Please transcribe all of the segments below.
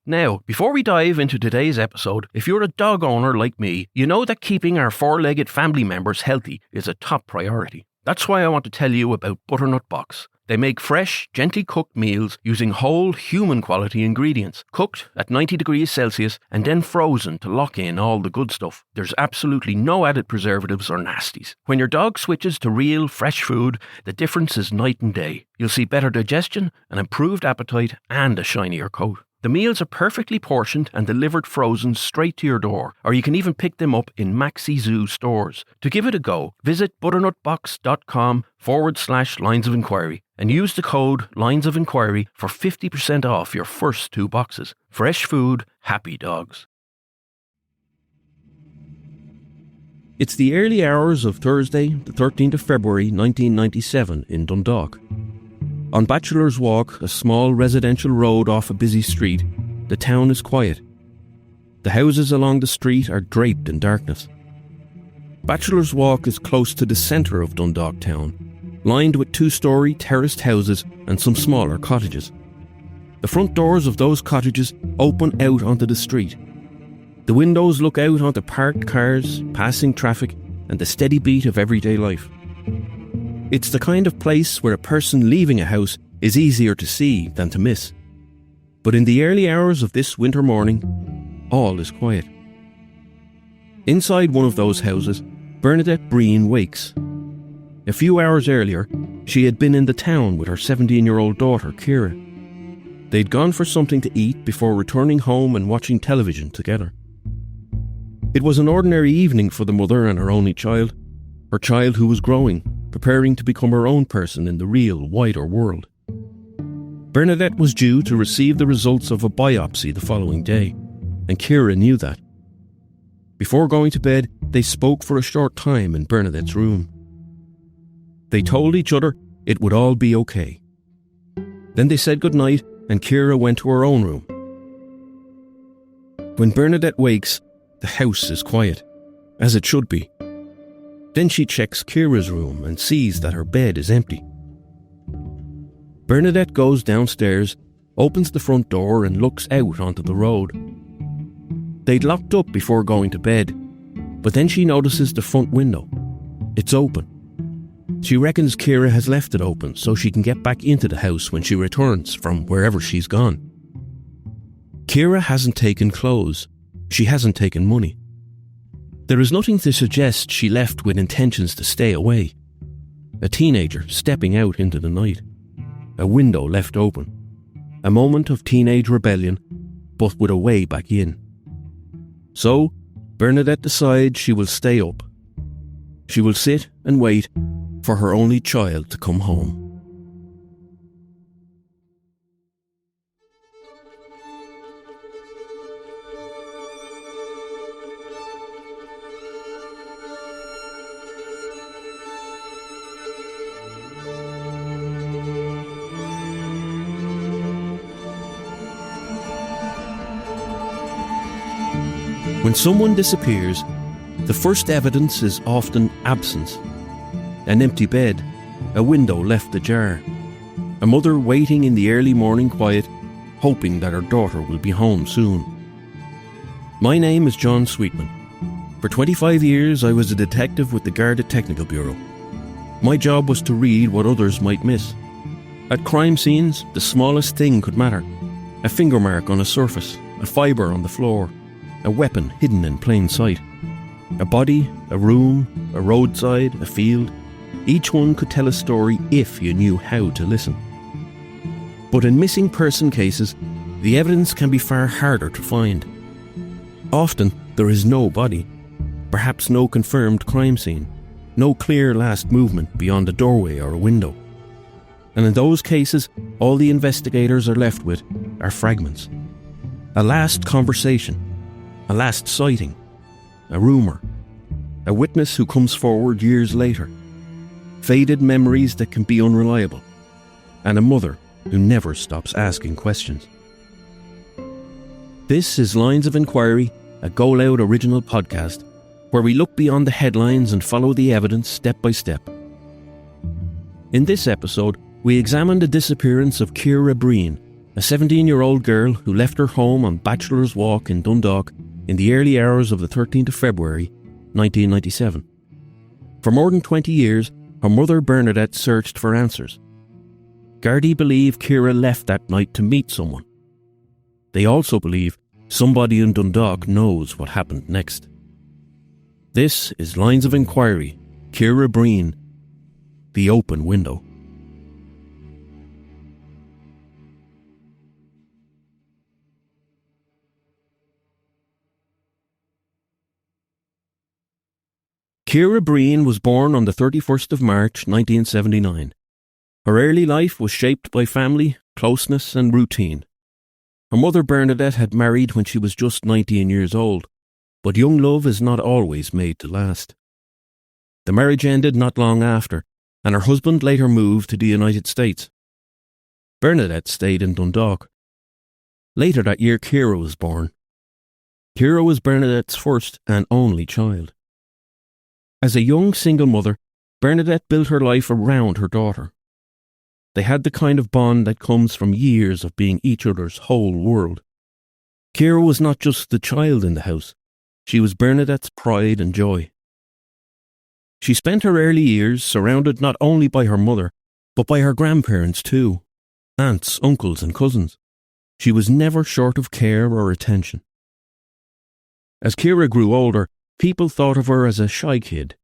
Now, before we dive into today's episode, if you're a dog owner like me, you know that keeping our four-legged family members healthy is a top priority. That's why I want to tell you about Butternut Box. They make fresh, gently cooked meals using whole, human-quality ingredients, cooked at 90 degrees Celsius and then frozen to lock in all the good stuff. There's absolutely no added preservatives or nasties. When your dog switches to real, fresh food, the difference is night and day. You'll see better digestion, an improved appetite, and a shinier coat. The meals are perfectly portioned and delivered frozen straight to your door, or you can even pick them up in Maxi Zoo stores. To give it a go, visit butternutbox.com/lines of inquiry and use the code lines of inquiry for 50% off your first 2 boxes. Fresh food, happy dogs. It's the early hours of Thursday, the 13th of February 1997 in Dundalk. On Bachelor's Walk, a small residential road off a busy street, the town is quiet. The houses along the street are draped in darkness. Bachelor's Walk is close to the centre of Dundalk town, lined with 2-storey terraced houses and some smaller cottages. The front doors of those cottages open out onto the street. The windows look out onto parked cars, passing traffic, and the steady beat of everyday life. It's the kind of place where a person leaving a house is easier to see than to miss. But in the early hours of this winter morning, all is quiet. Inside one of those houses, Bernadette Breen wakes. A few hours earlier, she had been in the town with her 17-year-old daughter, Ciara. They'd gone for something to eat before returning home and watching television together. It was an ordinary evening for the mother and her only child, her child who was growing, preparing to become her own person in the real, wider world. Bernadette was due to receive the results of a biopsy the following day, and Ciara knew that. Before going to bed, they spoke for a short time in Bernadette's room. They told each other it would all be okay. Then they said goodnight, and Ciara went to her own room. When Bernadette wakes, the house is quiet, as it should be. Then she checks Ciara's room and sees that her bed is empty. Bernadette goes downstairs, opens the front door and looks out onto the road. They'd locked up before going to bed, but then she notices the front window. It's open. She reckons Ciara has left it open so she can get back into the house when she returns from wherever she's gone. Ciara hasn't taken clothes. She hasn't taken money. There is nothing to suggest she left with intentions to stay away. A teenager stepping out into the night. A window left open. A moment of teenage rebellion, but with a way back in. So, Bernadette decides she will stay up. She will sit and wait for her only child to come home. When someone disappears, the first evidence is often absence. An empty bed, a window left ajar, a mother waiting in the early morning quiet, hoping that her daughter will be home soon. My name is John Sweetman. For 25 years I was a detective with the Garda Technical Bureau. My job was to read what others might miss. At crime scenes, the smallest thing could matter. A finger mark on a surface, a fibre on the floor, a weapon hidden in plain sight. A body, a room, a roadside, a field. Each one could tell a story if you knew how to listen. But in missing person cases, the evidence can be far harder to find. Often, there is no body, perhaps no confirmed crime scene, no clear last movement beyond a doorway or a window. And in those cases, all the investigators are left with are fragments. A last conversation, a last sighting, a rumour, a witness who comes forward years later, faded memories that can be unreliable, and a mother who never stops asking questions. This is Lines of Inquiry, a GoLoud original podcast, where we look beyond the headlines and follow the evidence step by step. In this episode, we examine the disappearance of Ciara Breen, a 17-year-old girl who left her home on Bachelor's Walk in Dundalk in the early hours of the 13th of February, 1997. For more than 20 years, her mother Bernadette searched for answers. Gardaí believe Ciara left that night to meet someone. They also believe somebody in Dundalk knows what happened next. This is Lines of Inquiry, Ciara Breen, The Open Window. Ciara Breen was born on the 31st of March 1979. Her early life was shaped by family, closeness and routine. Her mother Bernadette had married when she was just 19 years old, but young love is not always made to last. The marriage ended not long after, and her husband later moved to the United States. Bernadette stayed in Dundalk. Later that year, Ciara was born. Ciara was Bernadette's first and only child. As a young single mother, Bernadette built her life around her daughter. They had the kind of bond that comes from years of being each other's whole world. Ciara was not just the child in the house, she was Bernadette's pride and joy. She spent her early years surrounded not only by her mother, but by her grandparents too, aunts, uncles and cousins. She was never short of care or attention. As Ciara grew older, people thought of her as a shy kid.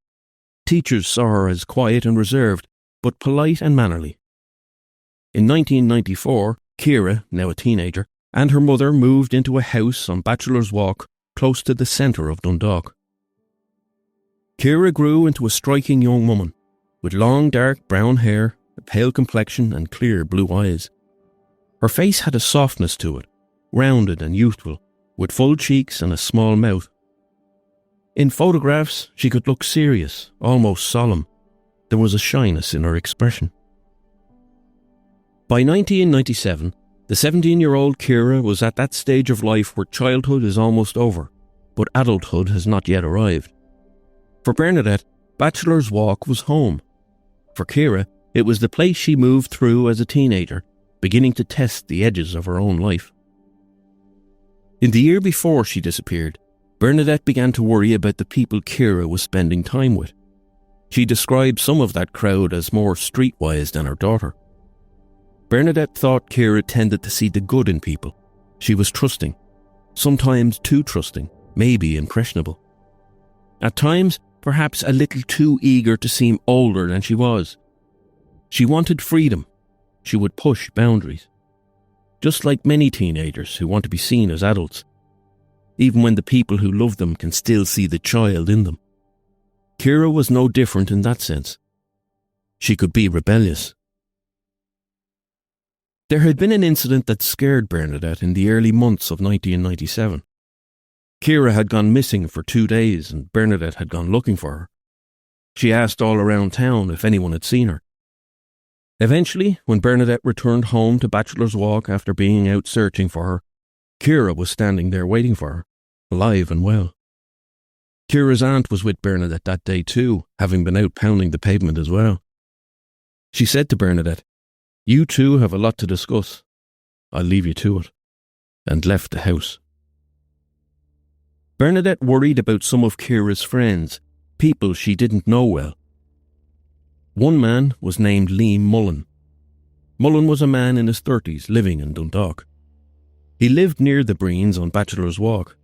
Teachers saw her as quiet and reserved, but polite and mannerly. In 1994, Ciara, now a teenager, and her mother moved into a house on Bachelor's Walk, close to the centre of Dundalk. Ciara grew into a striking young woman, with long dark brown hair, a pale complexion and clear blue eyes. Her face had a softness to it, rounded and youthful, with full cheeks and a small mouth. In photographs, she could look serious, almost solemn. There was a shyness in her expression. By 1997, the 17-year-old Ciara was at that stage of life where childhood is almost over, but adulthood has not yet arrived. For Bernadette, Bachelor's Walk was home. For Ciara, it was the place she moved through as a teenager, beginning to test the edges of her own life. In the year before she disappeared, Bernadette began to worry about the people Ciara was spending time with. She described some of that crowd as more streetwise than her daughter. Bernadette thought Ciara tended to see the good in people. She was trusting, sometimes too trusting, maybe impressionable. At times, perhaps a little too eager to seem older than she was. She wanted freedom. She would push boundaries. Just like many teenagers who want to be seen as adults, even when the people who love them can still see the child in them. Ciara was no different in that sense. She could be rebellious. There had been an incident that scared Bernadette in the early months of 1997. Ciara had gone missing for 2 days and Bernadette had gone looking for her. She asked all around town if anyone had seen her. Eventually, when Bernadette returned home to Bachelor's Walk after being out searching for her, Ciara was standing there waiting for her, alive and well. Ciara's aunt was with Bernadette that day too, having been out pounding the pavement as well. She said to Bernadette, "You two have a lot to discuss. I'll leave you to it," and left the house. Bernadette worried about some of Ciara's friends, people she didn't know well. One man was named Liam Mullen. Mullen was a man in his 30s living in Dundalk. He lived near the Breens on Bachelor's Walk,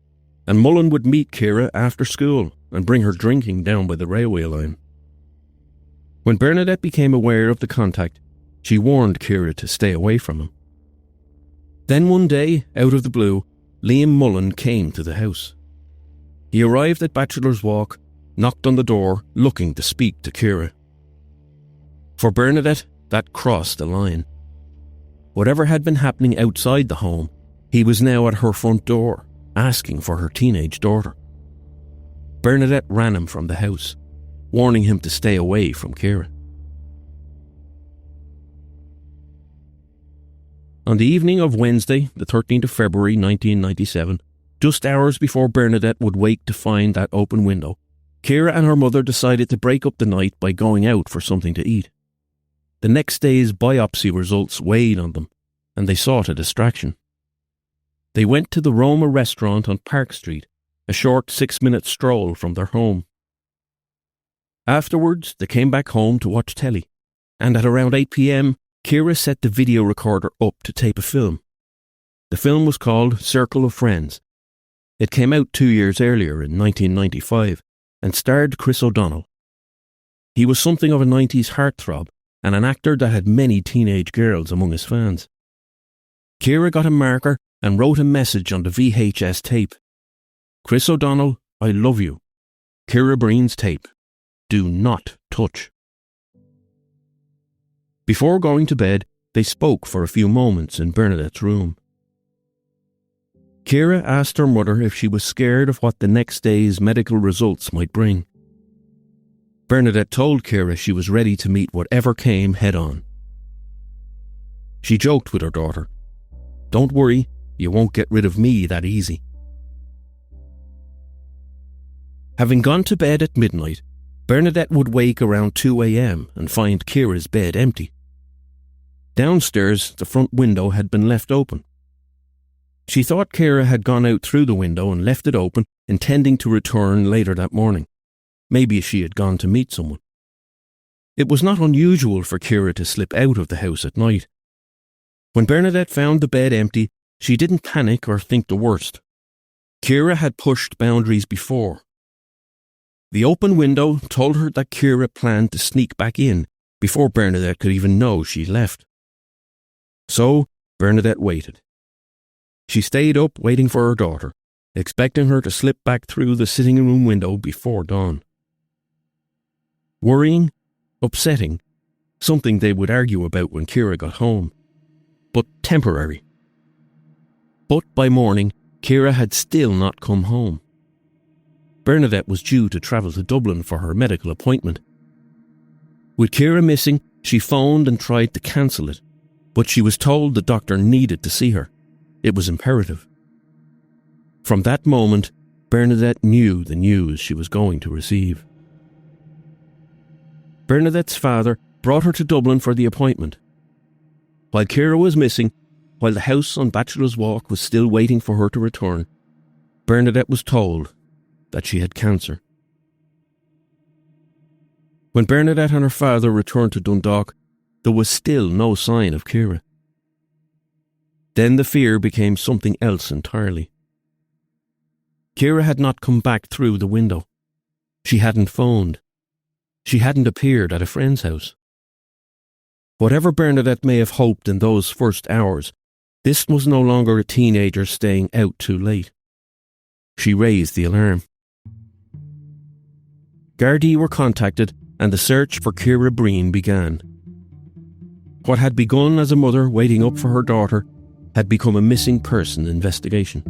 and Mullen would meet Ciara after school and bring her drinking down by the railway line. When Bernadette became aware of the contact, she warned Ciara to stay away from him. Then one day, out of the blue, Liam Mullen came to the house. He arrived at Bachelor's Walk, knocked on the door, looking to speak to Ciara. For Bernadette, that crossed the line. Whatever had been happening outside the home, he was now at her front door, asking for her teenage daughter. Bernadette ran him from the house, warning him to stay away from Ciara. On the evening of Wednesday, the 13th of February 1997, just hours before Bernadette would wake to find that open window, Ciara and her mother decided to break up the night by going out for something to eat. The next day's biopsy results weighed on them, and they sought a distraction. They went to the Roma restaurant on Park Street, a short 6-minute stroll from their home. Afterwards, they came back home to watch telly, and at around 8 p.m, Ciara set the video recorder up to tape a film. The film was called Circle of Friends. It came out 2 years earlier in 1995 and starred Chris O'Donnell. He was something of a 90s heartthrob and an actor that had many teenage girls among his fans. Ciara got a marker and wrote a message on the VHS tape. Chris O'Donnell, I love you. Ciara Breen's tape. Do not touch. Before going to bed, they spoke for a few moments in Bernadette's room. Ciara asked her mother if she was scared of what the next day's medical results might bring. Bernadette told Ciara she was ready to meet whatever came head on. She joked with her daughter, "Don't worry, you won't get rid of me that easy." Having gone to bed at midnight, Bernadette would wake around 2 a.m. and find Ciara's bed empty. Downstairs, the front window had been left open. She thought Ciara had gone out through the window and left it open, intending to return later that morning. Maybe she had gone to meet someone. It was not unusual for Ciara to slip out of the house at night. When Bernadette found the bed empty, she didn't panic or think the worst. Ciara had pushed boundaries before. The open window told her that Ciara planned to sneak back in before Bernadette could even know she'd left. So, Bernadette waited. She stayed up waiting for her daughter, expecting her to slip back through the sitting room window before dawn. Worrying, upsetting, something they would argue about when Ciara got home, but temporary. But by morning, Ciara had still not come home. Bernadette was due to travel to Dublin for her medical appointment. With Ciara missing, she phoned and tried to cancel it, but she was told the doctor needed to see her. It was imperative. From that moment, Bernadette knew the news she was going to receive. Bernadette's father brought her to Dublin for the appointment. While Ciara was missing, while the house on Bachelor's Walk was still waiting for her to return, Bernadette was told that she had cancer. When Bernadette and her father returned to Dundalk, there was still no sign of Ciara. Then the fear became something else entirely. Ciara had not come back through the window. She hadn't phoned. She hadn't appeared at a friend's house. Whatever Bernadette may have hoped in those first hours, this was no longer a teenager staying out too late. She raised the alarm. Gardaí were contacted and the search for Ciara Breen began. What had begun as a mother waiting up for her daughter had become a missing person investigation.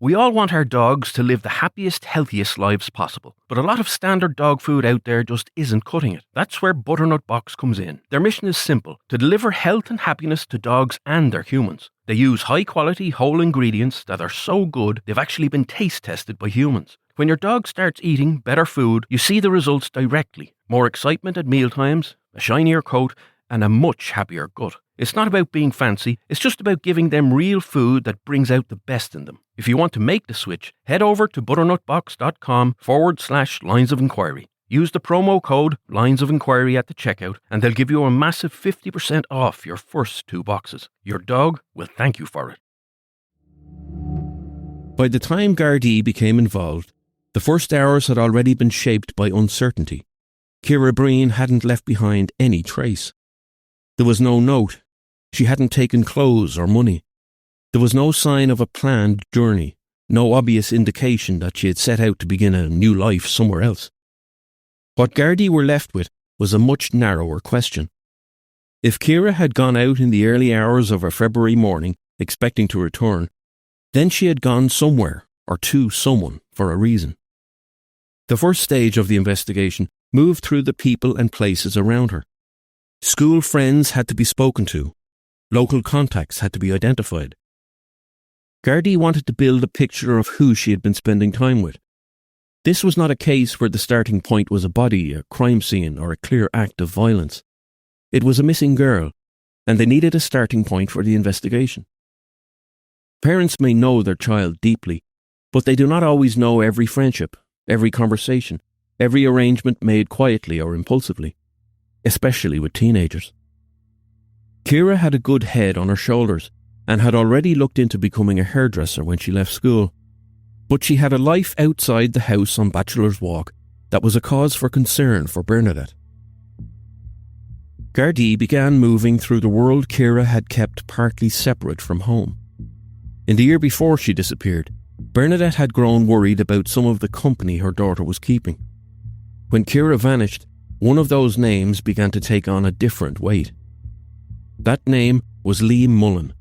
We all want our dogs to live the happiest, healthiest lives possible, but a lot of standard dog food out there just isn't cutting it. That's where Butternut Box comes in. Their mission is simple: to deliver health and happiness to dogs and their humans. They use high-quality, whole ingredients that are so good they've actually been taste tested by humans. When your dog starts eating better food, you see the results directly. More excitement at mealtimes, a shinier coat, and a much happier gut. It's not about being fancy, it's just about giving them real food that brings out the best in them. If you want to make the switch, head over to butternutbox.com/lines of inquiry. Use the promo code Lines of Inquiry at the checkout and they'll give you a massive 50% off your first 2 boxes. Your dog will thank you for it. By the time Gardaí became involved, the first hours had already been shaped by uncertainty. Ciara Breen hadn't left behind any trace. There was no note. She hadn't taken clothes or money. There was no sign of a planned journey, no obvious indication that she had set out to begin a new life somewhere else. What Gardaí were left with was a much narrower question. If Ciara had gone out in the early hours of a February morning, expecting to return, then she had gone somewhere or to someone for a reason. The first stage of the investigation moved through the people and places around her. School friends had to be spoken to. Local contacts had to be identified. Gardaí wanted to build a picture of who she had been spending time with. This was not a case where the starting point was a body, a crime scene, or a clear act of violence. It was a missing girl, and they needed a starting point for the investigation. Parents may know their child deeply, but they do not always know every friendship, every conversation, every arrangement made quietly or impulsively, especially with teenagers. Ciara had a good head on her shoulders and had already looked into becoming a hairdresser when she left school. But she had a life outside the house on Bachelor's Walk that was a cause for concern for Bernadette. Gardaí began moving through the world Ciara had kept partly separate from home. In the year before she disappeared, Bernadette had grown worried about some of the company her daughter was keeping. When Ciara vanished, one of those names began to take on a different weight. That name was Liam Mullen,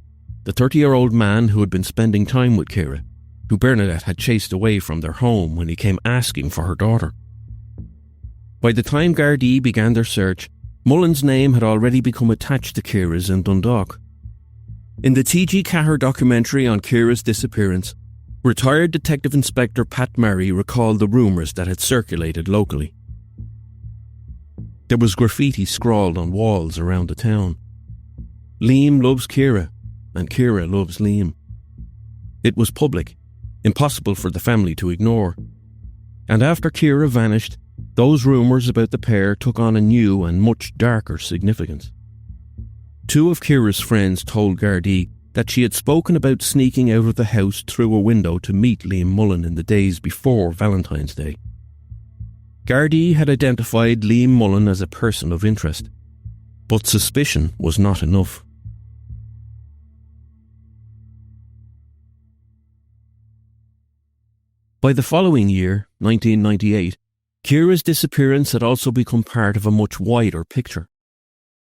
the 30-year-old man who had been spending time with Ciara, who Bernadette had chased away from their home when he came asking for her daughter. By the time Gardaí began their search, Mullen's name had already become attached to Ciara's in Dundalk. In the T.G. Cahir documentary on Ciara's disappearance, retired Detective Inspector Pat Murray recalled the rumours that had circulated locally. There was graffiti scrawled on walls around the town. Liam loves Ciara, and Ciara loves Liam. It was public, impossible for the family to ignore. And after Ciara vanished, those rumours about the pair took on a new and much darker significance. Two of Ciara's friends told Gardaí that she had spoken about sneaking out of the house through a window to meet Liam Mullen in the days before Valentine's Day. Gardaí had identified Liam Mullen as a person of interest, but suspicion was not enough. By the following year, 1998, Ciara's disappearance had also become part of a much wider picture.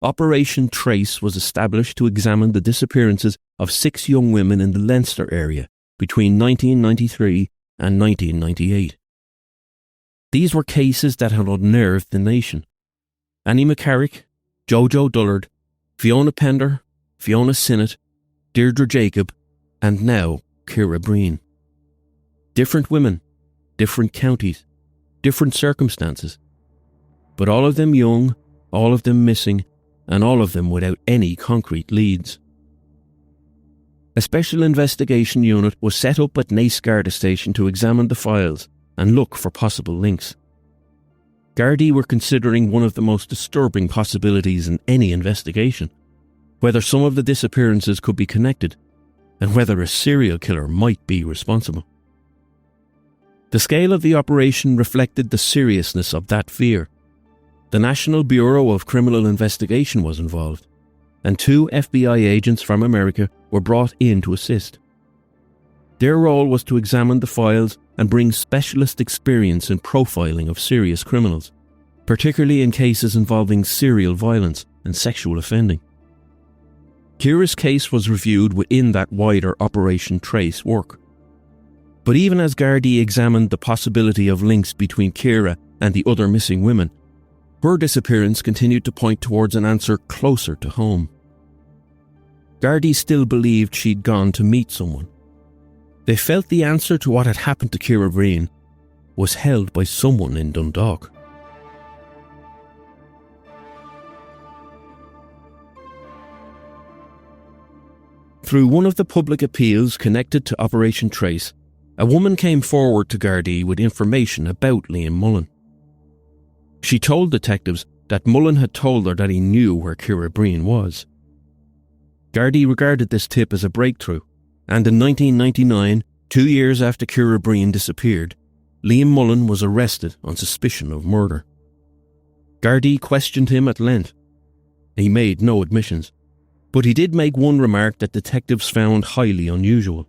Operation Trace was established to examine the disappearances of 6 young women in the Leinster area between 1993 and 1998. These were cases that had unnerved the nation. Annie McCarrick, Jojo Dullard, Fiona Pender, Fiona Sinnott, Deirdre Jacob, and now Ciara Breen. Different women, different counties, different circumstances, but all of them young, all of them missing, and all of them without any concrete leads. A special investigation unit was set up at Naas Garda Station to examine the files and look for possible links. Gardaí were considering one of the most disturbing possibilities in any investigation, whether some of the disappearances could be connected, and whether a serial killer might be responsible. The scale of the operation reflected the seriousness of that fear. The National Bureau of Criminal Investigation was involved, and 2 FBI agents from America were brought in to assist. Their role was to examine the files and bring specialist experience in profiling of serious criminals, particularly in cases involving serial violence and sexual offending. Ciara's case was reviewed within that wider Operation Trace work. But even as Gardaí examined the possibility of links between Ciara and the other missing women, her disappearance continued to point towards an answer closer to home. Gardaí still believed she'd gone to meet someone. They felt the answer to what had happened to Ciara Breen was held by someone in Dundalk. Through one of the public appeals connected to Operation Trace, a woman came forward to Gardaí with information about Liam Mullen. She told detectives that Mullen had told her that he knew where Ciara Breen was. Gardaí regarded this tip as a breakthrough, and in 1999, 2 years after Ciara Breen disappeared, Liam Mullen was arrested on suspicion of murder. Gardaí questioned him at length. He made no admissions, but he did make one remark that detectives found highly unusual.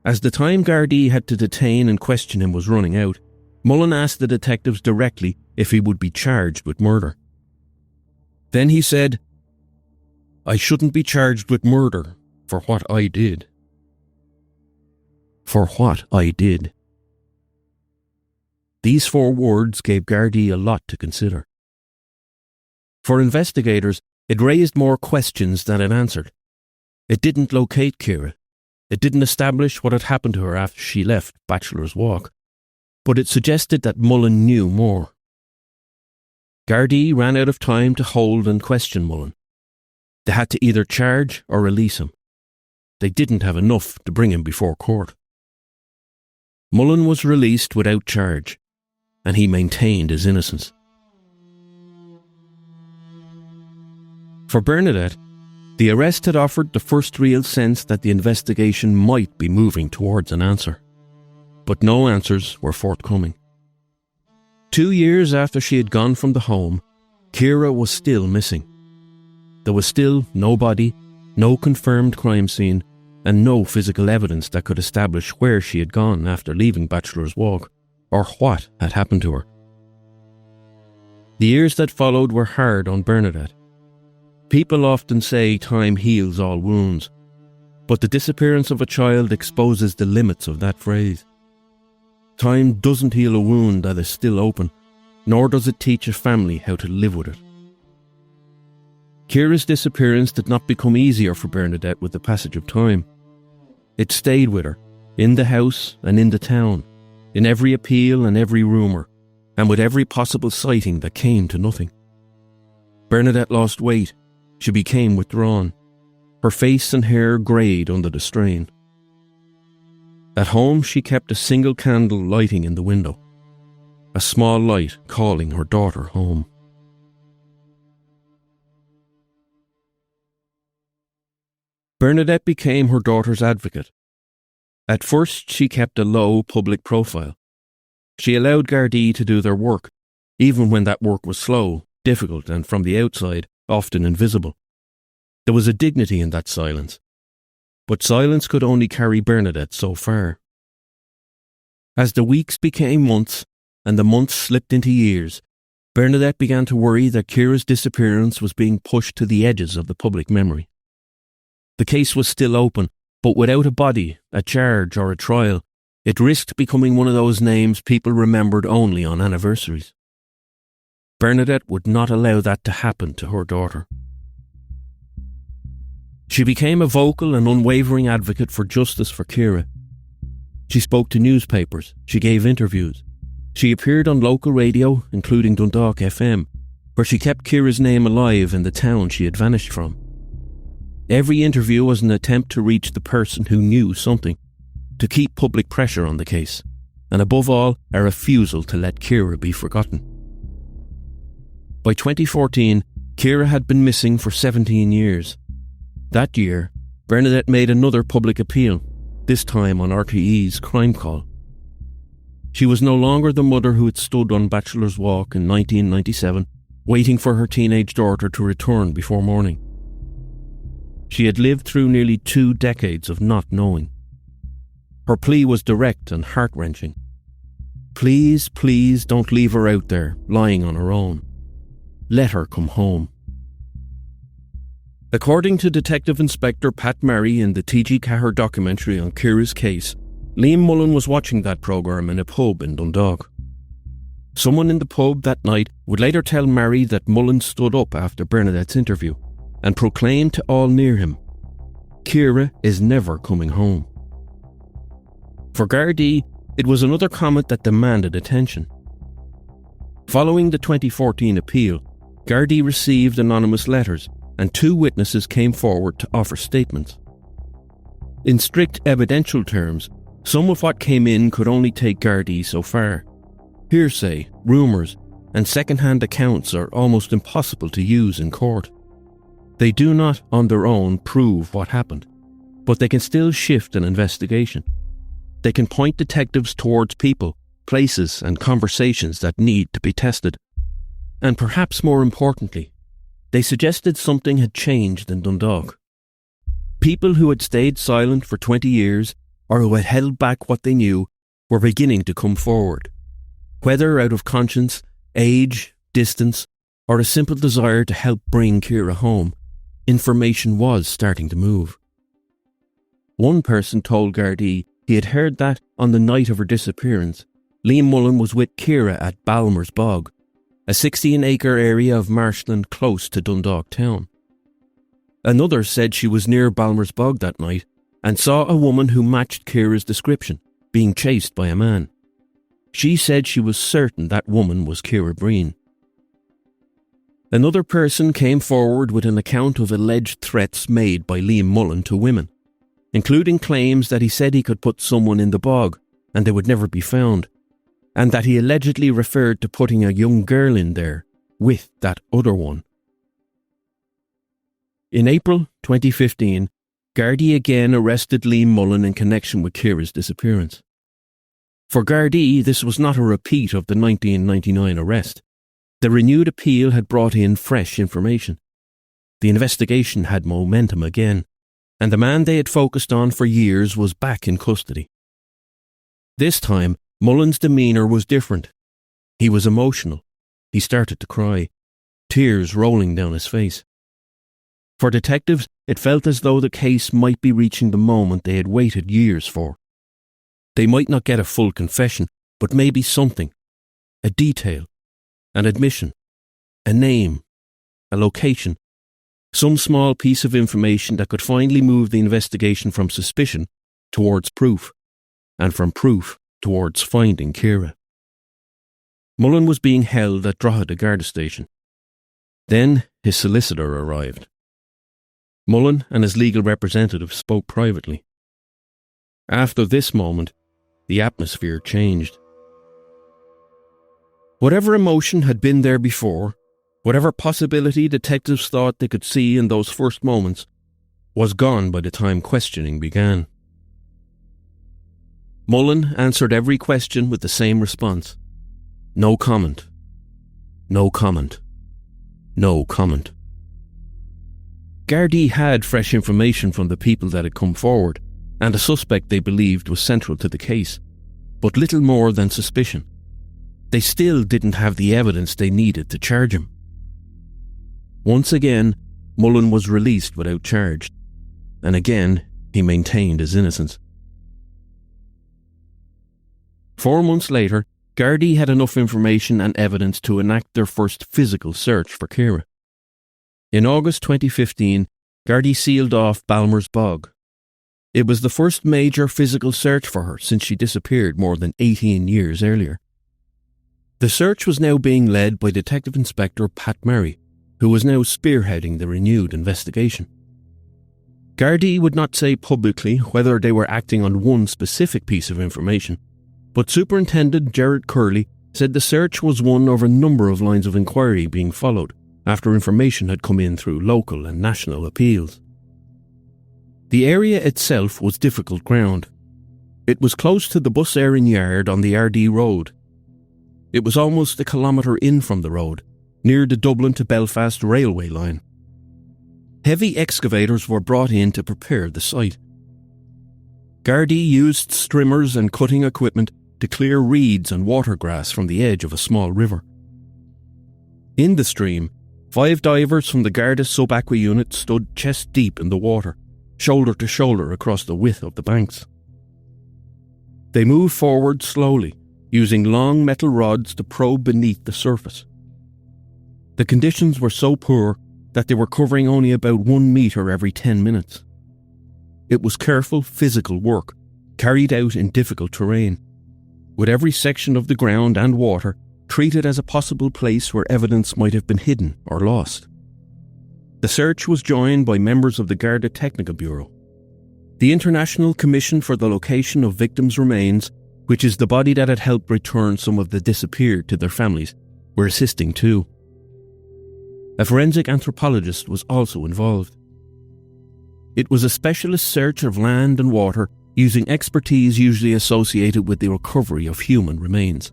As the time Gardaí had to detain and question him was running out, Mullen asked the detectives directly if he would be charged with murder. Then he said, "I shouldn't be charged with murder for what I did." For what I did. These 4 words gave Gardaí a lot to consider. For investigators, it raised more questions than it answered. It didn't locate Ciara. It didn't establish what had happened to her after she left Bachelor's Walk. but it suggested that Mullen knew more. Gardaí ran out of time to hold and question Mullen. They had to either charge or release him. They didn't have enough to bring him before court. Mullen was released without charge, and he maintained his innocence. For Bernadette, the arrest had offered the first real sense that the investigation might be moving towards an answer. But no answers were forthcoming. 2 years after she had gone from the home, Ciara was still missing. There was still no body, no confirmed crime scene, and no physical evidence that could establish where she had gone after leaving Bachelor's Walk, or what had happened to her. The years that followed were hard on Bernadette. People often say time heals all wounds, but the disappearance of a child exposes the limits of that phrase. Time doesn't heal a wound that is still open, nor does it teach a family how to live with it. Ciara's disappearance did not become easier for Bernadette with the passage of time. It stayed with her, in the house and in the town, in every appeal and every rumour, and with every possible sighting that came to nothing. Bernadette lost weight. She became withdrawn. Her face and hair greyed under the strain. At home, she kept a single candle lighting in the window, a small light calling her daughter home. Bernadette became her daughter's advocate. At first, she kept a low public profile. She allowed Gardaí to do their work, even when that work was slow, difficult, and from the outside, often invisible. There was a dignity in that silence. But silence could only carry Bernadette so far. As the weeks became months, and the months slipped into years, Bernadette began to worry that Ciara's disappearance was being pushed to the edges of the public memory. The case was still open, but without a body, a charge or a trial, it risked becoming one of those names people remembered only on anniversaries. Bernadette would not allow that to happen to her daughter. She became a vocal and unwavering advocate for justice for Ciara. She spoke to newspapers, she gave interviews. She appeared on local radio, including Dundalk FM, where she kept Ciara's name alive in the town she had vanished from. Every interview was an attempt to reach the person who knew something, to keep public pressure on the case, and above all, a refusal to let Ciara be forgotten. By 2014, Ciara had been missing for 17 years. That year, Bernadette made another public appeal, this time on RTE's Crime Call. She was no longer the mother who had stood on Bachelor's Walk in 1997, waiting for her teenage daughter to return before morning. She had lived through nearly 2 decades of not knowing. Her plea was direct and heart-wrenching. Please, please don't leave her out there, lying on her own. Let her come home. According to Detective Inspector Pat Murray in the T.G. Cahir documentary on Ciara's case, Liam Mullen was watching that programme in a pub in Dundalk. Someone in the pub that night would later tell Murray that Mullen stood up after Bernadette's interview and proclaimed to all near him, "Ciara is never coming home." For Gardaí, it was another comment that demanded attention. Following the 2014 appeal, Gardaí received anonymous letters and 2 witnesses came forward to offer statements. In strict evidential terms, some of what came in could only take Gardaí so far. Hearsay, rumours, and second-hand accounts are almost impossible to use in court. They do not, on their own, prove what happened, but they can still shift an investigation. They can point detectives towards people, places, and conversations that need to be tested. And perhaps more importantly, they suggested something had changed in Dundalk. People who had stayed silent for 20 years, or who had held back what they knew, were beginning to come forward. Whether out of conscience, age, distance, or a simple desire to help bring Ciara home, information was starting to move. One person told Gardaí he had heard that, on the night of her disappearance, Liam Mullen was with Ciara at Balmer's Bog, a 16-acre area of marshland close to Dundalk town. Another said she was near Balmer's Bog that night and saw a woman who matched Ciara's description, being chased by a man. She said she was certain that woman was Ciara Breen. Another person came forward with an account of alleged threats made by Liam Mullen to women, including claims that he said he could put someone in the bog and they would never be found, and that he allegedly referred to putting a young girl in there with that other one. In April 2015, Gardaí again arrested Liam Mullen in connection with Ciara's disappearance. For Gardaí, this was not a repeat of the 1999 arrest. The renewed appeal had brought in fresh information. The investigation had momentum again, and the man they had focused on for years was back in custody. This time, Mullen's demeanour was different. He was emotional. He started to cry, tears rolling down his face. For detectives, it felt as though the case might be reaching the moment they had waited years for. They might not get a full confession, but maybe something. A detail. An admission. A name. A location. Some small piece of information that could finally move the investigation from suspicion towards proof, and from proof towards finding Ciara. Mullen was being held at Drogheda Garda Station. Then his solicitor arrived. Mullen and his legal representative spoke privately. After this moment, the atmosphere changed. Whatever emotion had been there before, whatever possibility detectives thought they could see in those first moments, was gone by the time questioning began. Mullen answered every question with the same response. No comment. No comment. No comment. Gardaí had fresh information from the people that had come forward, and a suspect they believed was central to the case, but little more than suspicion. They still didn't have the evidence they needed to charge him. Once again, Mullen was released without charge, and again he maintained his innocence. 4 months later, Gardaí had enough information and evidence to enact their first physical search for Ciara. In August 2015, Gardaí sealed off Balmer's Bog. It was the first major physical search for her since she disappeared more than 18 years earlier. The search was now being led by Detective Inspector Pat Murray, who was now spearheading the renewed investigation. Gardaí would not say publicly whether they were acting on one specific piece of information, but Superintendent Gerard Curley said the search was one of a number of lines of inquiry being followed after information had come in through local and national appeals. The area itself was difficult ground. It was close to the bus airing yard on the RD road. It was almost a kilometre in from the road, near the Dublin to Belfast railway line. Heavy excavators were brought in to prepare the site. Gardaí used strimmers and cutting equipment to clear reeds and watergrass from the edge of a small river. In the stream, 5 divers from the Garda sub-aqua unit stood chest deep in the water, shoulder to shoulder across the width of the banks. They moved forward slowly, using long metal rods to probe beneath the surface. The conditions were so poor that they were covering only about 1 metre every 10 minutes. It was careful physical work, carried out in difficult terrain, with every section of the ground and water treated as a possible place where evidence might have been hidden or lost. The search was joined by members of the Garda Technical Bureau. The International Commission for the Location of Victims' Remains, which is the body that had helped return some of the disappeared to their families, were assisting too. A forensic anthropologist was also involved. It was a specialist search of land and water using expertise usually associated with the recovery of human remains.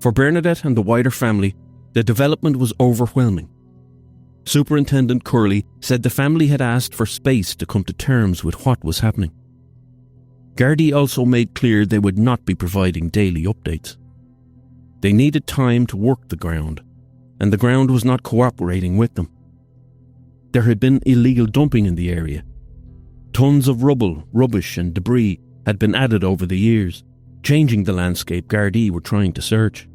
For Bernadette and the wider family, the development was overwhelming. Superintendent Curley said the family had asked for space to come to terms with what was happening. Gardaí also made clear they would not be providing daily updates. They needed time to work the ground, and the ground was not cooperating with them. There had been illegal dumping in the area. Tons of rubble, rubbish and debris had been added over the years, changing the landscape Gardaí were trying to search.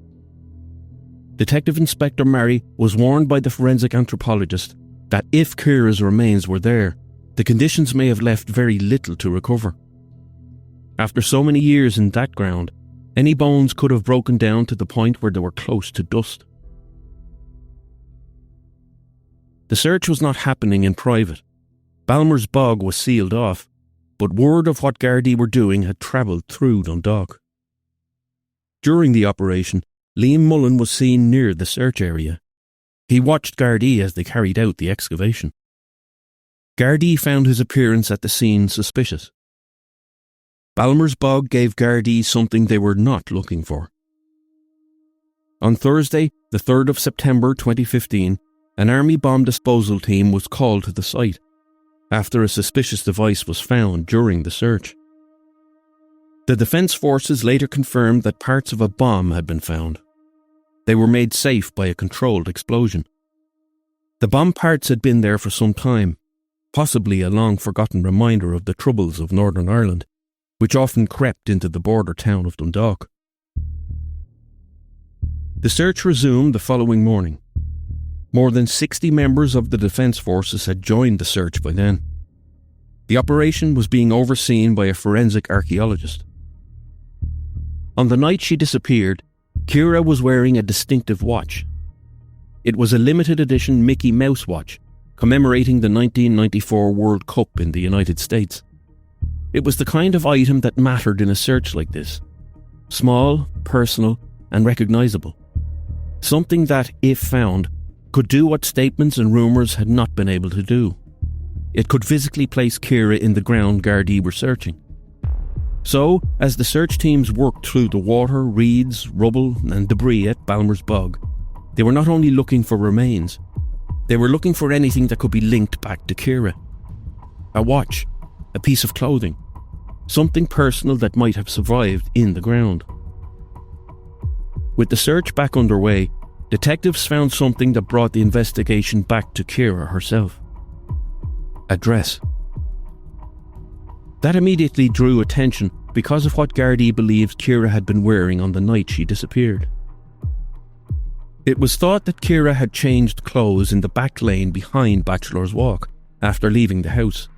Detective Inspector Murray was warned by the forensic anthropologist that if Ciara's remains were there, the conditions may have left very little to recover. After so many years in that ground, Any bones could have broken down to the point where they were close to dust. The search was not happening in private. Balmer's Bog was sealed off, but word of what Gardaí were doing had travelled through Dundalk. During the operation, Liam Mullen was seen near the search area. He watched Gardaí as they carried out the excavation. Gardaí found his appearance at the scene suspicious. Balmer's Bog gave Gardaí something they were not looking for. On Thursday, the 3rd of September 2015, an army bomb disposal team was called to the site after a suspicious device was found during the search. The Defence Forces later confirmed that parts of a bomb had been found. They were made safe by a controlled explosion. The bomb parts had been there for some time, possibly a long-forgotten reminder of the troubles of Northern Ireland, which often crept into the border town of Dundalk. The search resumed the following morning. More than 60 members of the Defence Forces had joined the search by then. The operation was being overseen by a forensic archaeologist. On the night she disappeared, Ciara was wearing a distinctive watch. It was a limited edition Mickey Mouse watch, commemorating the 1994 World Cup in the United States. It was the kind of item that mattered in a search like this. Small, personal, and recognisable. Something that, if found, could do what statements and rumours had not been able to do. It could physically place Ciara in the ground Gardaí were searching. So, as the search teams worked through the water, reeds, rubble and debris at Balmer's Bog, they were not only looking for remains, they were looking for anything that could be linked back to Ciara. A watch, a piece of clothing, something personal that might have survived in the ground. With the search back underway, detectives found something that brought the investigation back to Ciara herself. A dress. That immediately drew attention because of what Gardaí believed Ciara had been wearing on the night she disappeared. It was thought that Ciara had changed clothes in the back lane behind Bachelor's Walk after leaving the house,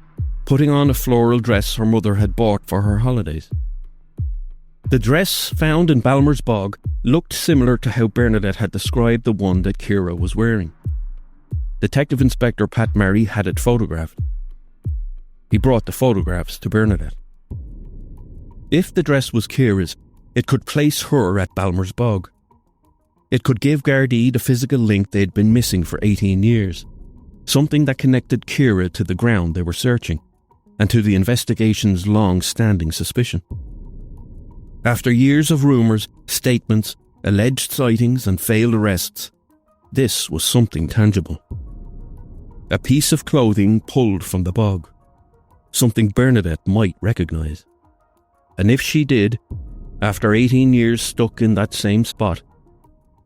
putting on a floral dress her mother had bought for her holidays. The dress found in Balmer's Bog looked similar to how Bernadette had described the one that Ciara was wearing. Detective Inspector Pat Murray had it photographed. He brought the photographs to Bernadette. If the dress was Ciara's, it could place her at Balmer's Bog. It could give Gardaí the physical link they'd been missing for 18 years, something that connected Ciara to the ground they were searching, and to the investigation's long-standing suspicion. After years of rumours, statements, alleged sightings and failed arrests, this was something tangible. A piece of clothing pulled from the bog. Something Bernadette might recognise. And if she did, after 18 years stuck in that same spot,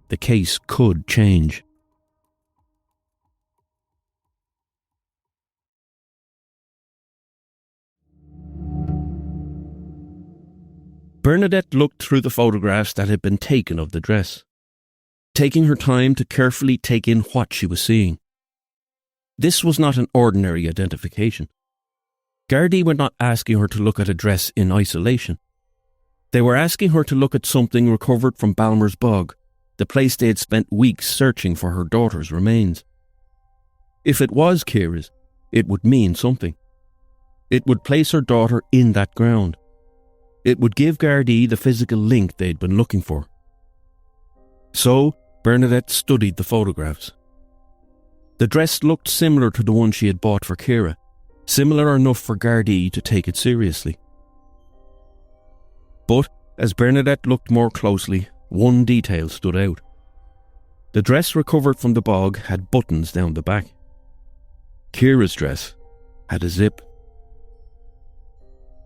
the case could change. Bernadette looked through the photographs that had been taken of the dress, taking her time to carefully take in what she was seeing. This was not an ordinary identification. Gardaí were not asking her to look at a dress in isolation. They were asking her to look at something recovered from Balmer's Bog, the place they had spent weeks searching for her daughter's remains. If it was Ciara's, it would mean something. It would place her daughter in that ground. It would give Gardaí the physical link they'd been looking for. So, Bernadette studied the photographs. The dress looked similar to the one she had bought for Ciara, similar enough for Gardaí to take it seriously. But, as Bernadette looked more closely, one detail stood out. The dress recovered from the bog had buttons down the back. Ciara's dress had a zip.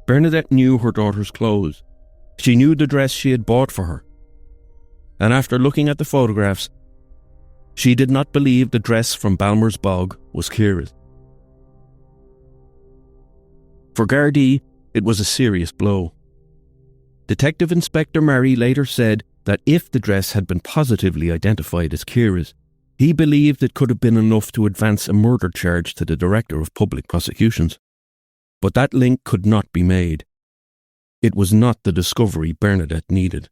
Bernadette knew her daughter's clothes. She knew the dress she had bought for her. And after looking at the photographs, she did not believe the dress from Balmer's Bog was Ciara's. For Gardaí, it was a serious blow. Detective Inspector Murray later said that if the dress had been positively identified as Ciara's, he believed it could have been enough to advance a murder charge to the Director of Public Prosecutions. But that link could not be made. It was not the discovery Bernadette needed.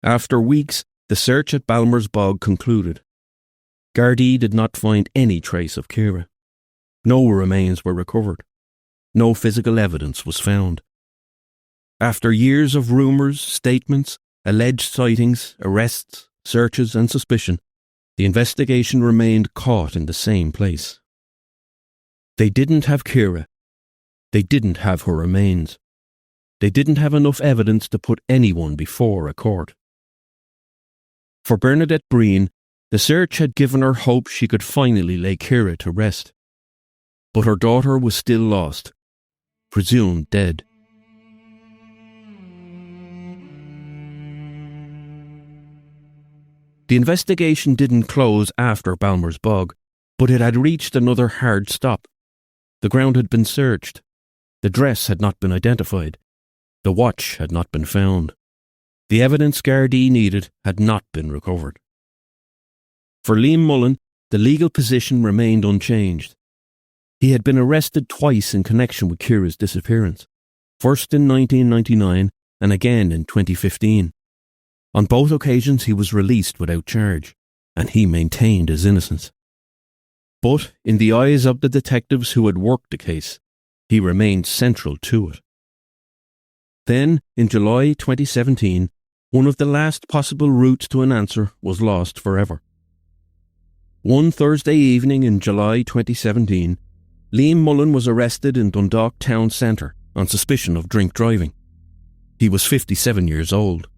After weeks, the search at Balmer's Bog concluded. Gardaí did not find any trace of Ciara. No remains were recovered. No physical evidence was found. After years of rumours, statements, alleged sightings, arrests, searches and suspicion, the investigation remained caught in the same place. They didn't have Ciara. They didn't have her remains. They didn't have enough evidence to put anyone before a court. For Bernadette Breen, the search had given her hope she could finally lay Ciara to rest. But her daughter was still lost, presumed dead. The investigation didn't close after Balmer's Bog, but it had reached another hard stop. The ground had been searched. The dress had not been identified. The watch had not been found. The evidence Gardaí needed had not been recovered. For Liam Mullen, the legal position remained unchanged. He had been arrested twice in connection with Ciara's disappearance, first in 1999 and again in 2015. On both occasions he was released without charge, and he maintained his innocence. But in the eyes of the detectives who had worked the case, he remained central to it. Then, in July 2017, one of the last possible routes to an answer was lost forever. One Thursday evening in July 2017, Liam Mullen was arrested in Dundalk town centre on suspicion of drink driving. He was 57 years old.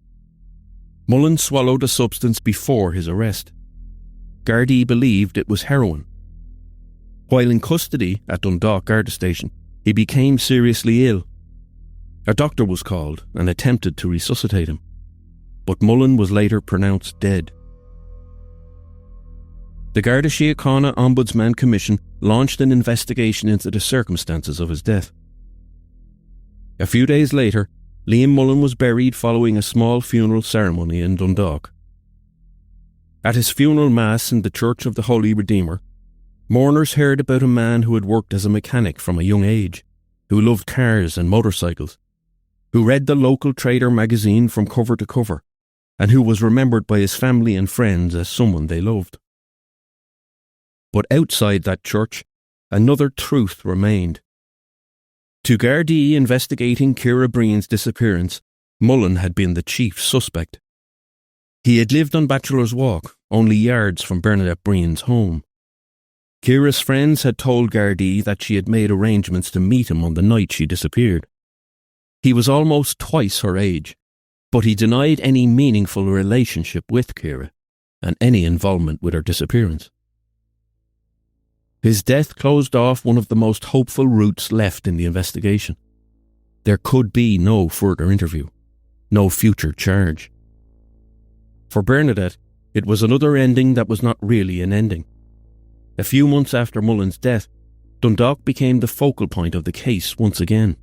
Mullen swallowed a substance before his arrest. Gardaí believed it was heroin. While in custody at Dundalk Garda Station, he became seriously ill. A doctor was called and attempted to resuscitate him, but Mullen was later pronounced dead. The Garda Síochána Ombudsman Commission launched an investigation into the circumstances of his death. A few days later, Liam Mullen was buried following a small funeral ceremony in Dundalk. At his funeral mass in the Church of the Holy Redeemer, mourners heard about a man who had worked as a mechanic from a young age, who loved cars and motorcycles, who read the local trader magazine from cover to cover, and who was remembered by his family and friends as someone they loved. But outside that church, another truth remained. To Gardaí investigating Ciara Breen's disappearance, Mullen had been the chief suspect. He had lived on Bachelor's Walk, only yards from Bernadette Breen's home. Ciara's friends had told Gardaí that she had made arrangements to meet him on the night she disappeared. He was almost twice her age, but he denied any meaningful relationship with Ciara and any involvement with her disappearance. His death closed off one of the most hopeful routes left in the investigation. There could be no further interview, no future charge. For Bernadette, it was another ending that was not really an ending. A few months after Mullen's death, Dundalk became the focal point of the case once again.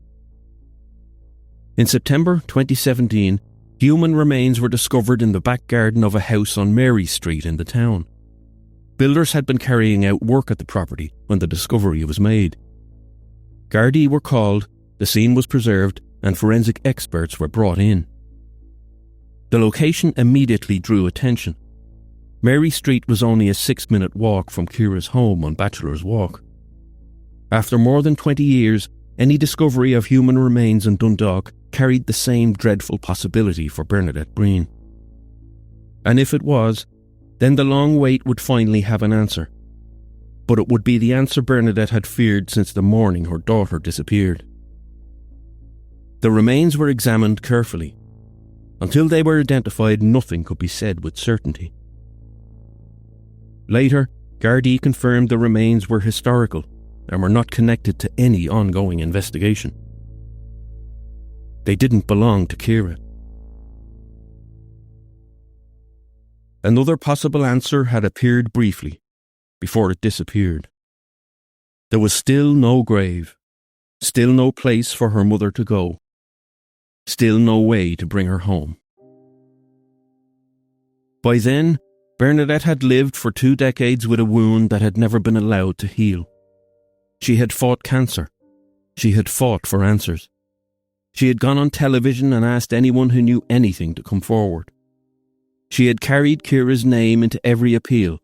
In September 2017, human remains were discovered in the back garden of a house on Mary Street in the town. Builders had been carrying out work at the property when the discovery was made. Gardaí were called, the scene was preserved, and forensic experts were brought in. The location immediately drew attention. Mary Street was only a 6-minute walk from Ciara's home on Bachelor's Walk. After more than 20 years, any discovery of human remains in Dundalk carried the same dreadful possibility for Bernadette Breen. And if it was, then the long wait would finally have an answer. But it would be the answer Bernadette had feared since the morning her daughter disappeared. The remains were examined carefully. Until they were identified, nothing could be said with certainty. Later, Gardaí confirmed the remains were historical and were not connected to any ongoing investigation. They didn't belong to Ciara. Another possible answer had appeared briefly, before it disappeared. There was still no grave, still no place for her mother to go, still no way to bring her home. By then, Bernadette had lived for 2 decades with a wound that had never been allowed to heal. She had fought cancer. She had fought for answers. She had gone on television and asked anyone who knew anything to come forward. She had carried Ciara's name into every appeal,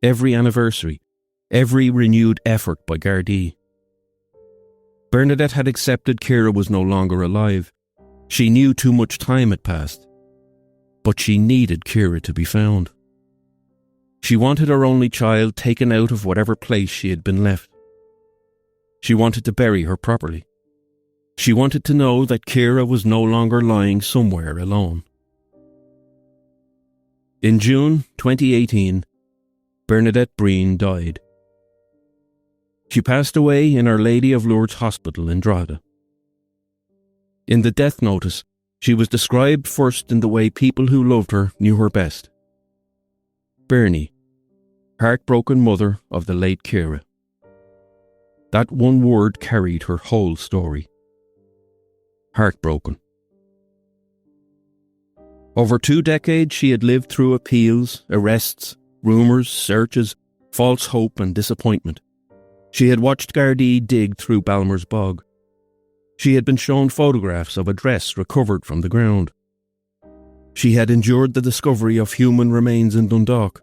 every anniversary, every renewed effort by Gardaí. Bernadette had accepted Ciara was no longer alive. She knew too much time had passed. But she needed Ciara to be found. She wanted her only child taken out of whatever place she had been left. She wanted to bury her properly. She wanted to know that Ciara was no longer lying somewhere alone. In June 2018, Bernadette Breen died. She passed away in Our Lady of Lourdes Hospital in Drogheda. In the death notice, she was described first in the way people who loved her knew her best. Bernie, heartbroken mother of the late Ciara. That one word carried her whole story. Heartbroken. Over 2 decades she had lived through appeals, arrests, rumours, searches, false hope and disappointment. She had watched Gardaí dig through Balmer's bog. She had been shown photographs of a dress recovered from the ground. She had endured the discovery of human remains in Dundalk,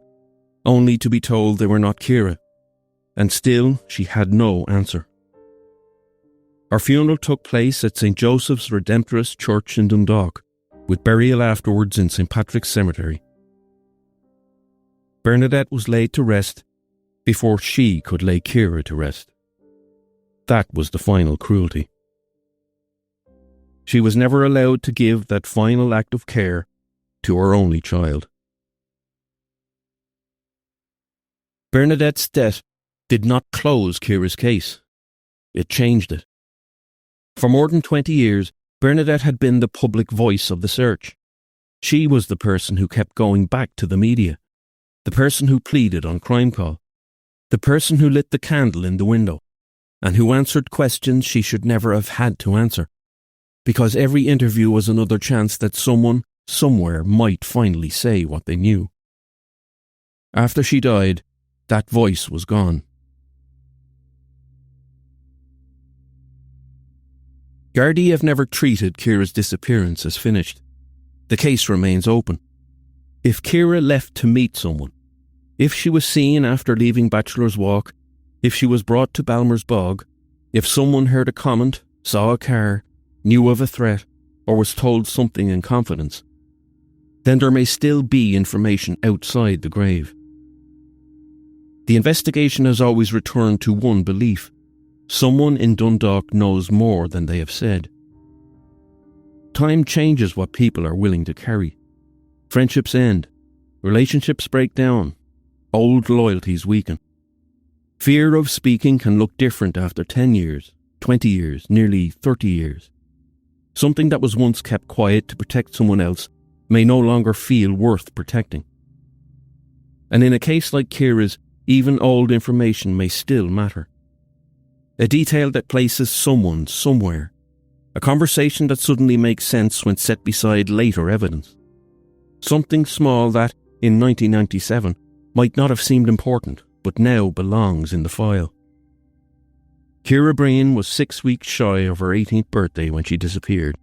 only to be told they were not Ciara, and still she had no answer. Her funeral took place at St. Joseph's Redemptorist Church in Dundalk, with burial afterwards in St. Patrick's Cemetery. Bernadette was laid to rest before she could lay Ciara to rest. That was the final cruelty. She was never allowed to give that final act of care to her only child. Bernadette's death did not close Ciara's case. It changed it. For more than 20 years, Bernadette had been the public voice of the search. She was the person who kept going back to the media, the person who pleaded on crime call, the person who lit the candle in the window, and who answered questions she should never have had to answer, because every interview was another chance that someone, somewhere, might finally say what they knew. After she died, that voice was gone. Gardaí have never treated Ciara's disappearance as finished. The case remains open. If Ciara left to meet someone, if she was seen after leaving Bachelor's Walk, if she was brought to Balmer's Bog, if someone heard a comment, saw a car, knew of a threat, or was told something in confidence, then there may still be information outside the grave. The investigation has always returned to one belief: someone in Dundalk knows more than they have said. Time changes what people are willing to carry. Friendships end, relationships break down, old loyalties weaken. Fear of speaking can look different after 10 years, 20 years, nearly 30 years. Something that was once kept quiet to protect someone else may no longer feel worth protecting. And in a case like Ciara's, even old information may still matter. A detail that places someone somewhere. A conversation that suddenly makes sense when set beside later evidence. Something small that, in 1997, might not have seemed important, but now belongs in the file. Ciara Breen was 6 weeks shy of her 18th birthday when she disappeared.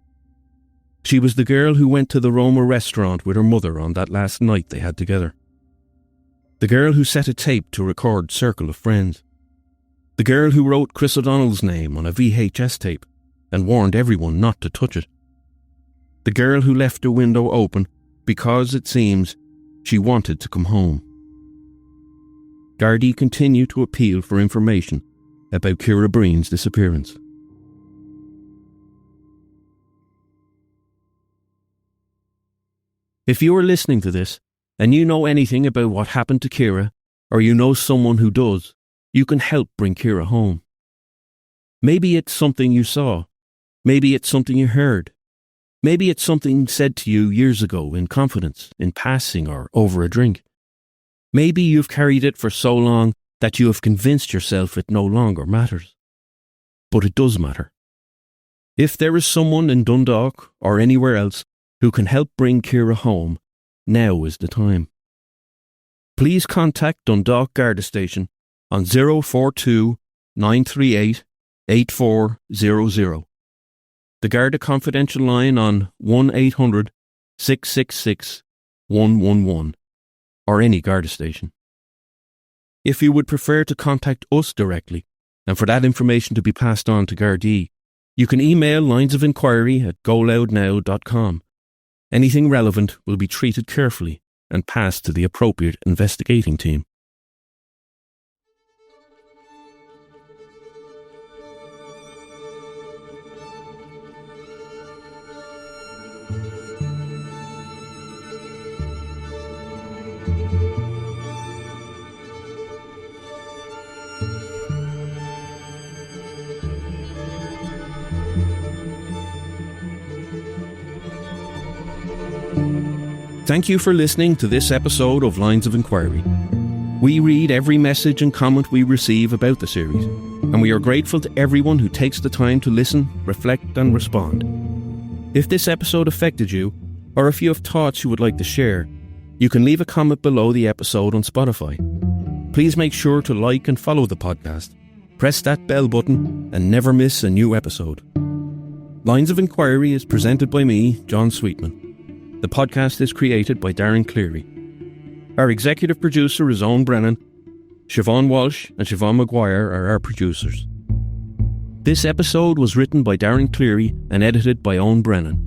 She was the girl who went to the Roma restaurant with her mother on that last night they had together. The girl who set a tape to record Circle of Friends. The girl who wrote Chris O'Donnell's name on a VHS tape and warned everyone not to touch it. The girl who left a window open because, it seems, she wanted to come home. Gardaí continue to appeal for information about Ciara Breen's disappearance. If you are listening to this and you know anything about what happened to Ciara, or you know someone who does, you can help bring Ciara home. Maybe it's something you saw. Maybe it's something you heard. Maybe it's something said to you years ago in confidence, in passing, or over a drink. Maybe you've carried it for so long that you have convinced yourself it no longer matters. But it does matter. If there is someone in Dundalk or anywhere else who can help bring Ciara home, now is the time. Please contact Dundalk Garda Station on 042 938 8400. The Garda confidential line on 1800 666 111 or any Garda station. If you would prefer to contact us directly and for that information to be passed on to Gardaí, you can email linesofinquiry@goloudnow.com. Anything relevant will be treated carefully and passed to the appropriate investigating team. Thank you for listening to this episode of Lines of Inquiry. We read every message and comment we receive about the series, and we are grateful to everyone who takes the time to listen, reflect and respond. If this episode affected you, or if you have thoughts you would like to share, you can leave a comment below the episode on Spotify. Please make sure to like and follow the podcast, press that bell button and never miss a new episode. Lines of Inquiry is presented by me, John Sweetman. The podcast is created by Darren Cleary. Our executive producer is Owen Brennan. Siobhan Walsh and Siobhan Maguire are our producers. This episode was written by Darren Cleary and edited by Owen Brennan.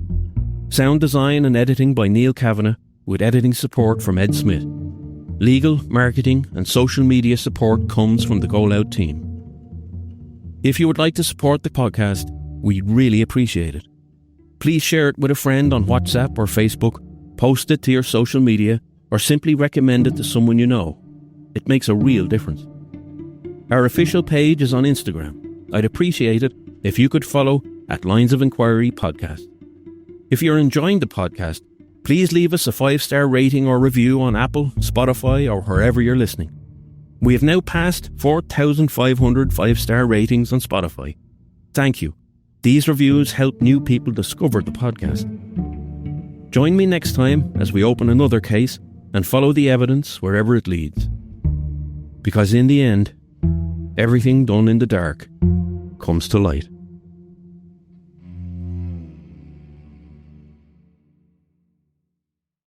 Sound design and editing by Neil Kavanagh, with editing support from Ed Smith. Legal, marketing and social media support comes from the GoLoud team. If you would like to support the podcast, we'd really appreciate it. Please share it with a friend on WhatsApp or Facebook, post it to your social media, or simply recommend it to someone you know. It makes a real difference. Our official page is on Instagram. I'd appreciate it if you could follow @Lines of Inquiry Podcast. If you're enjoying the podcast, please leave us a 5-star rating or review on Apple, Spotify, or wherever you're listening. We have now passed 4,500 5-star ratings on Spotify. Thank you. These reviews help new people discover the podcast. Join me next time as we open another case and follow the evidence wherever it leads. Because in the end, everything done in the dark comes to light.